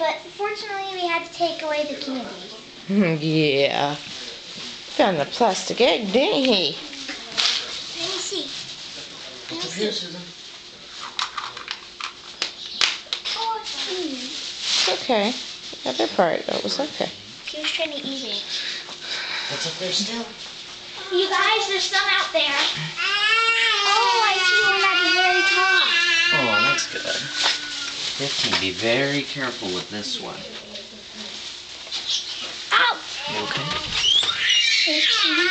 but fortunately we had to take away the candy. Yeah. Found the plastic egg, didn't he? Let me see. What's up here, Susan? Oh, it's clean. Okay. The other part, that was okay. He was trying to eat it. What's up there still? You guys, there's some out there. Oh, I see one at the very top. Oh, that's good. 15, be very careful with this one. Ow! You okay? 15.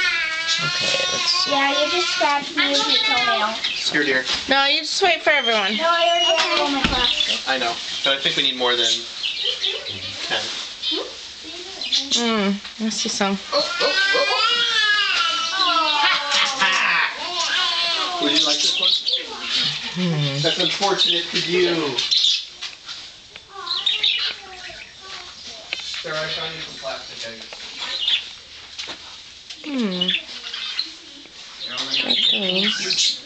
Okay, let's see. Yeah, you just scratched me with your toenail. Here, dear. No, you just wait for everyone. No, I already have all my plastic. I know, but I think we need more than 10. I see some. Would you like this one? That's unfortunate for you. Sarah, I found you some plastic eggs. Got those.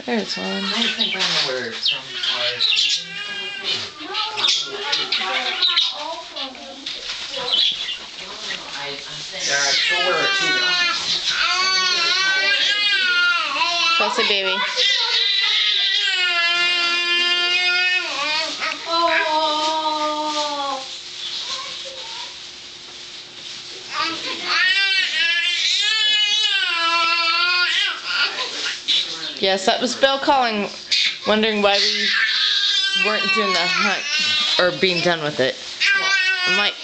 There's one. I think I know where some are. Yeah, she'll wear it too now. That's a baby. Yes, that was Bill calling, wondering why we weren't doing the hunt or being done with it. I'm like,